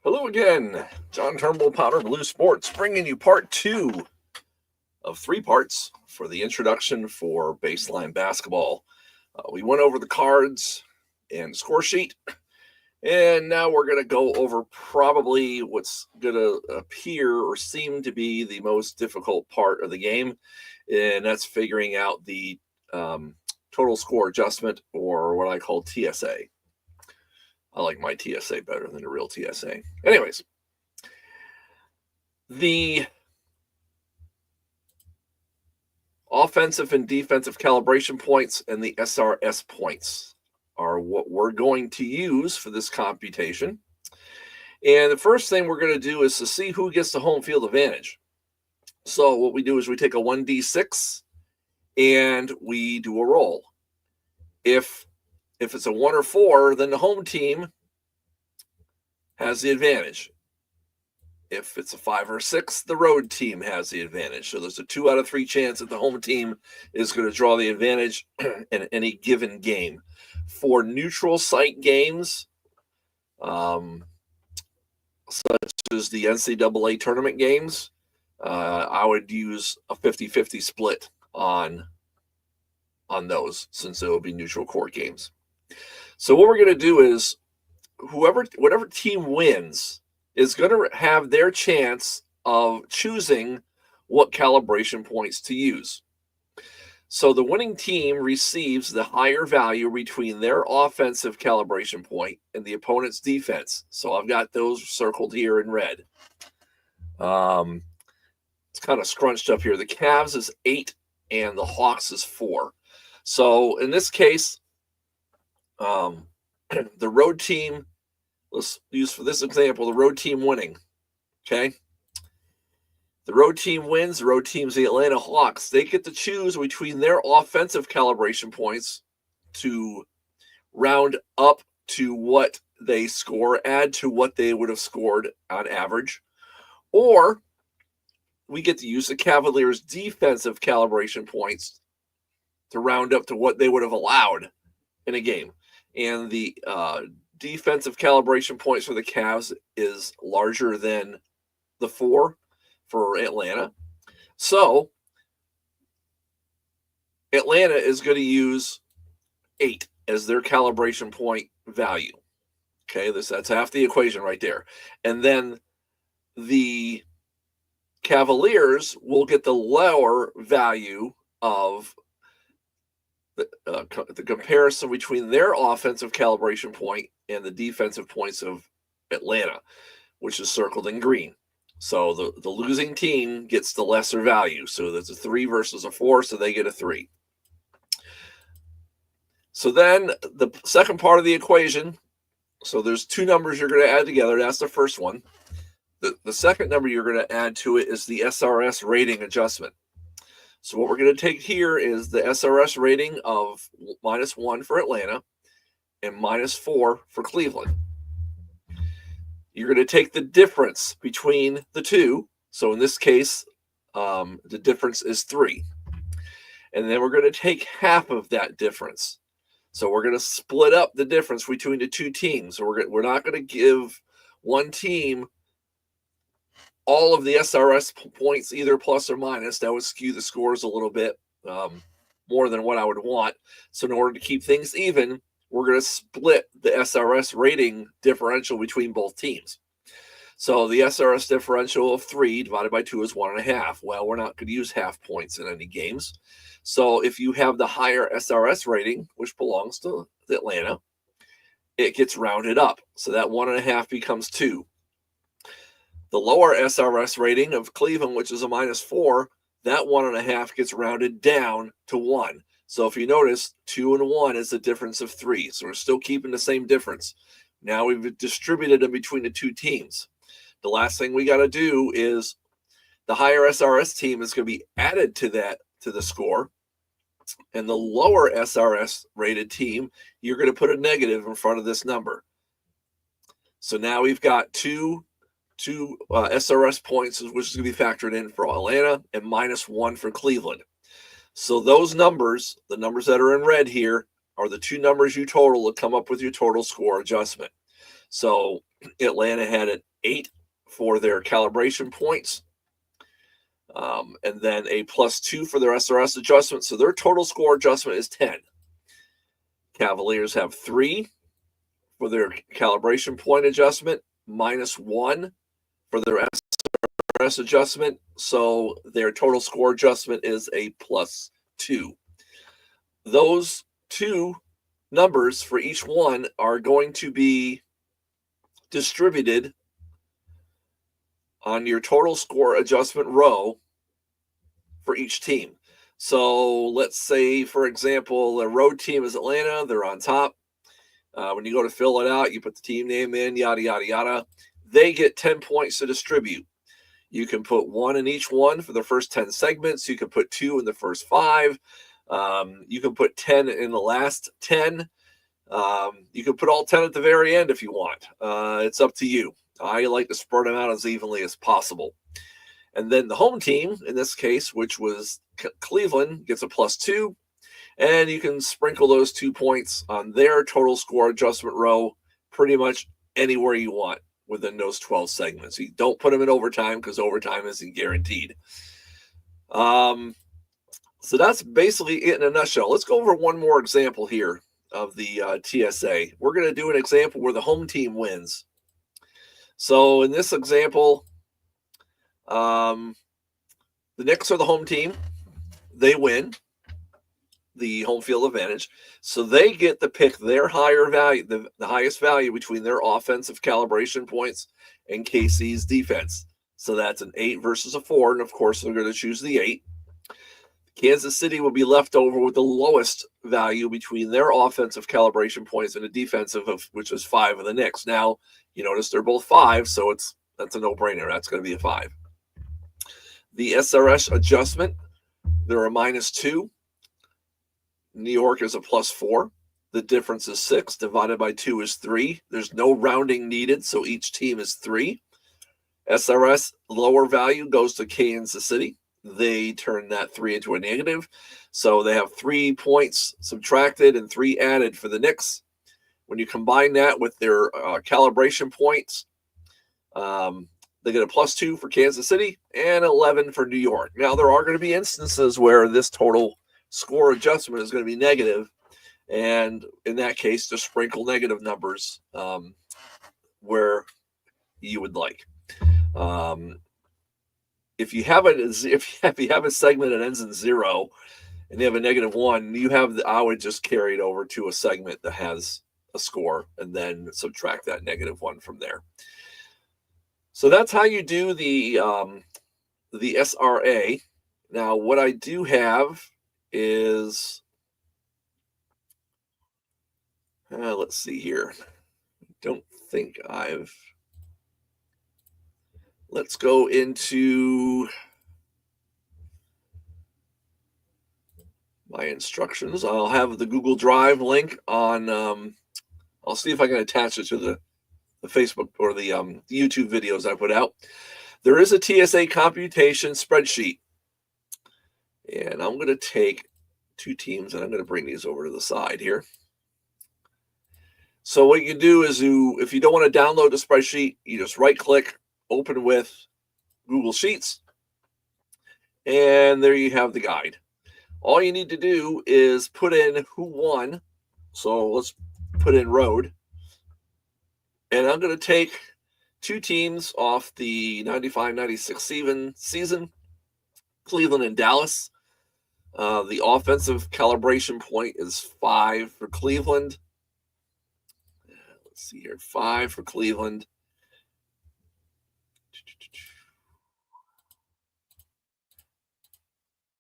Hello again, John Turnbull, Powder Blue Sports, bringing you part 2 of 3 parts for the introduction for baseline basketball. We went over the cards and score sheet, and now we're going to go over probably what's going to appear or seem to be the most difficult part of the game, and that's figuring out the total score adjustment, or what I call TSA. I like my TSA better than the real TSA. Anyways, the offensive and defensive calibration points and the SRS points are what we're going to use for this computation. And the first thing we're going to do is to see who gets the home field advantage. So what we do is we take a 1d6 and we do a roll. If it's a 1 or 4, then the home team has the advantage. If it's a 5 or 6, the road team has the advantage. So there's a 2 out of 3 chance that the home team is going to draw the advantage in any given game. For neutral site games, such as the NCAA tournament games, I would use a 50-50 split on those, since it will be neutral court games. So what we're going to do is whatever team wins is going to have their chance of choosing what calibration points to use. So the winning team receives the higher value between their offensive calibration point and the opponent's defense. So I've got those circled here in red. It's kind of scrunched up here. The Cavs is 8 and the Hawks is 4. So in this case, the road team, let's use for this example, the road team winning, okay? The road team wins. The road team's the Atlanta Hawks. They get to choose between their offensive calibration points to round up to what they score, add to what they would have scored on average, or we get to use the Cavaliers' defensive calibration points to round up to what they would have allowed in a game. And the defensive calibration points for the Cavs is larger than the 4 for Atlanta. So Atlanta is going to use 8 as their calibration point value. Okay, that's half the equation right there. And then the Cavaliers will get the lower value of the comparison between their offensive calibration point and the defensive points of Atlanta, which is circled in green. So the losing team gets the lesser value. So there's a 3 versus a 4, so they get a 3. So then the second part of the equation, so there's 2 numbers you're going to add together. That's the first one. The second number you're going to add to it is the SRS rating adjustment. So what we're going to take here is the SRS rating of -1 for Atlanta and -4 for Cleveland. You're going to take the difference between the two. So in this case, the difference is 3. And then we're going to take half of that difference. So we're going to split up the difference between the 2 teams. So we're not going to give one team all of the SRS points, either plus or minus. That would skew the scores a little bit more than what I would want. So in order to keep things even, we're going to split the SRS rating differential between both teams. So the SRS differential of 3 divided by 2 is 1.5. Well, we're not going to use half points in any games. So if you have the higher SRS rating, which belongs to Atlanta, it gets rounded up. So that 1.5 becomes 2. The lower SRS rating of Cleveland, which is a -4, that 1.5 gets rounded down to 1. So if you notice, 2 and 1 is a difference of 3. So we're still keeping the same difference. Now we've distributed them between the 2 teams. The last thing we got to do is the higher SRS team is going to be added to the score. And the lower SRS rated team, you're going to put a negative in front of this number. So now we've got two SRS points, which is going to be factored in for Atlanta, and -1 for Cleveland. So those numbers, the numbers that are in red here, are the 2 numbers you total to come up with your total score adjustment. So Atlanta had an 8 for their calibration points, and then a +2 for their SRS adjustment. So their total score adjustment is 10. Cavaliers have 3 for their calibration point adjustment, -1 for their SRS adjustment. So their total score adjustment is a +2. Those two numbers for each one are going to be distributed on your total score adjustment row for each team. So let's say, for example, the road team is Atlanta. They're on top. When you go to fill it out, you put the team name in, yada, yada, yada. They get 10 points to distribute. You can put 1 in each one for the first 10 segments. You can put 2 in the first 5. You can put 10 in the last 10. You can put all 10 at the very end if you want. It's up to you. I like to spread them out as evenly as possible. And then the home team, in this case, which was Cleveland, gets a +2. And you can sprinkle those 2 points on their total score adjustment row pretty much anywhere you want within those 12 segments. You don't put them in overtime because overtime isn't guaranteed. So that's basically it in a nutshell. Let's go over one more example here of the TSA. We're going to do an example where the home team wins. So in this example, the Knicks are the home team. They win the home field advantage. So they get to pick their higher value, the highest value between their offensive calibration points and KC's defense. So that's an 8 versus a 4. And of course, they're going to choose the 8. Kansas City will be left over with the lowest value between their offensive calibration points and the defensive, which is 5 of the Knicks. Now, you notice they're both 5, so that's a no-brainer. That's going to be a 5. The SRS adjustment, they're a -2. New York is a +4. The difference is 6. Divided by 2 is 3. There's no rounding needed, so each team is 3. SRS lower value goes to Kansas City. They turn that 3 into a negative. So they have 3 points subtracted and 3 added for the Knicks. When you combine that with their calibration points, they get a +2 for Kansas City and 11 for New York. Now, there are going to be instances where this total score adjustment is going to be negative. And in that case, just sprinkle negative numbers where you would like. If you have a segment that ends in 0 and you have a -1, I would just carry it over to a segment that has a score and then subtract that -1 from there. So that's how you do the SRA. Now, what I do have is, let's see here. Don't think let's go into my instructions. I'll have the Google Drive link on, I'll see if I can attach it to the Facebook or the YouTube videos I put out. There is a TSA computation spreadsheet. And I'm going to take 2 teams and I'm going to bring these over to the side here. So what you do is if you don't want to download the spreadsheet, you just right-click, open with Google Sheets, and there you have the guide. All you need to do is put in who won. So let's put in road. And I'm going to take 2 teams off the 95-96 season, Cleveland and Dallas. The offensive calibration point is 5 for Cleveland. Let's see here, 5 for Cleveland.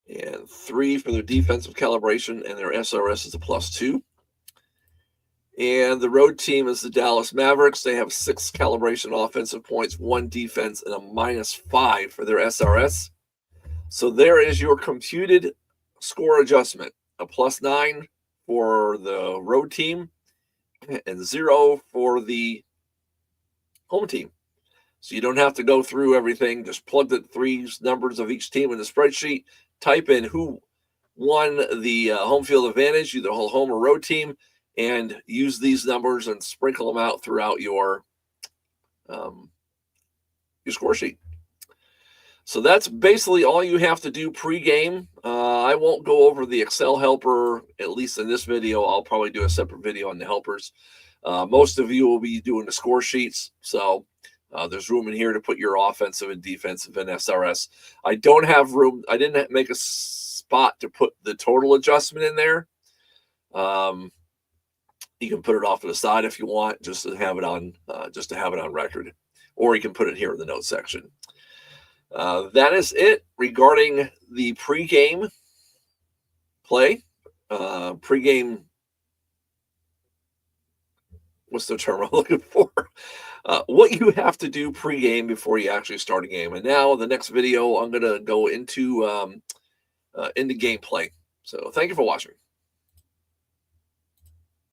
And 3 for their defensive calibration, and their SRS is a +2. And the road team is the Dallas Mavericks. They have 6 calibration offensive points, 1 defense, and a -5 for their SRS. So there is your computed score adjustment, a +9 for the road team and 0 for the home team. So you don't have to go through everything. Just plug the 3 numbers of each team in the spreadsheet, type in who won the home field advantage, either home or road team, and use these numbers and sprinkle them out throughout your your score sheet. So that's basically all you have to do pregame. I won't go over the Excel helper, at least in this video. I'll probably do a separate video on the helpers. Most of you will be doing the score sheets. So there's room in here to put your offensive and defensive and SRS. I don't have room. I didn't make a spot to put the total adjustment in there. You can put it off to the side if you want, just to have it on record, or you can put it here in the notes section. That is it regarding the pregame play. Pregame, what's the term I'm looking for? What you have to do pregame before you actually start a game. And now the next video, I'm going to go into gameplay. So thank you for watching.